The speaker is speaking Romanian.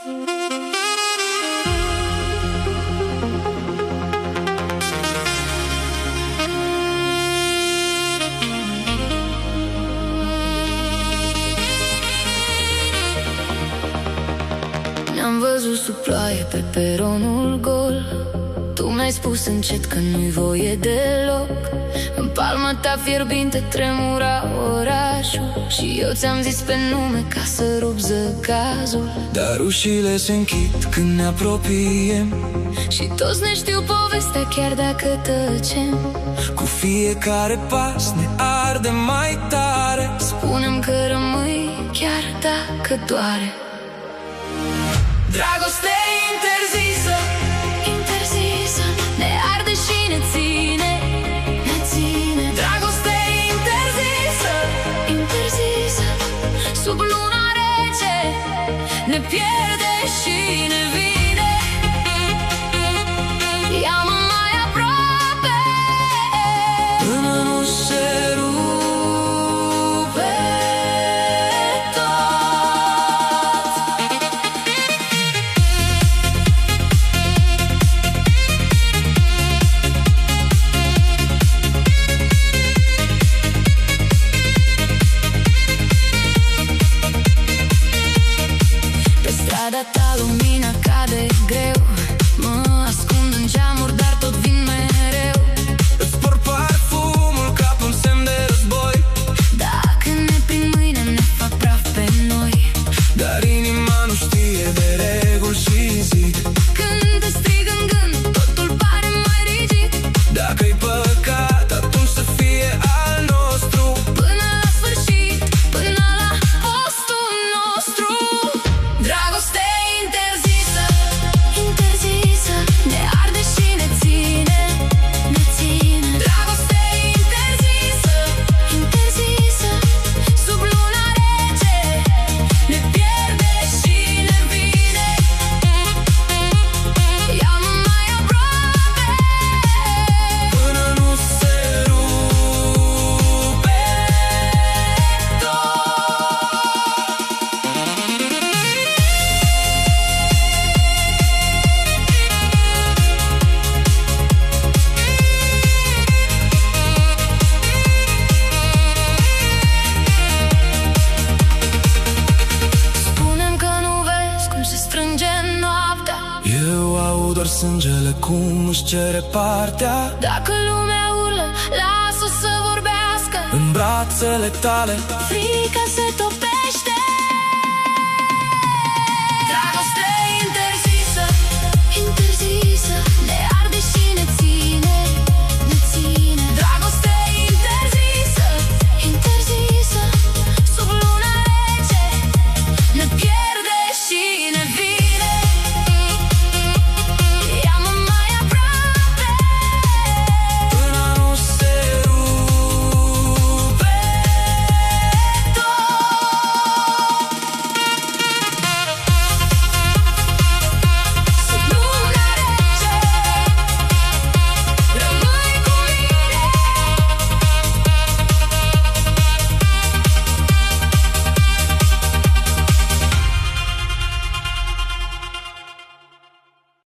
Ne-am văzut sub ploaie pe peronul gol. Tu mi-ai spus încet că nu-i voie deloc. În palma ta fierbinte tremura orașul și eu ți-am zis pe nume ca să rup zăcazul. Dar ușile se închid când ne apropiem și toți ne știu povestea chiar dacă tăcem. Cu fiecare pas ne arde mai tare. Spune-mi că rămâi chiar dacă doare. Dragoste interzisă, interzisă, ne arde și ne ține, ne ține. Dragoste interzisă, interzisă, sub luna rece ne pierde și ne vine. Ia-mă mai aproape până nu se rupe ta, lumina cade greu. Mă ascund în geamuri, dar tot vin mereu. Îți por parfumul ca pe un semn de război. Dacă ne prind mâine, ne fac praf pe noi. Dar inima nu știe de reguli și zid. Când te strig în gând, totul pare mai rigid. Dacă-i păcat, atunci să fie al nostru. Până la sfârșit, până la postul nostru. Dragoste interzisă, interzisă, ne arde și ne ține, ne ține. Dragoste interzisă, interzisă, sub luna rece ne pierde și ne vine. Ia-mă mai aproape până nu se rupe tot. Spune-mi că nu vezi cum se strânge noaptea. Eu aud doar sângele cum își cere partea. Dacă lumea urlă, lasă să vorbească. În brațele tale Frica se topește.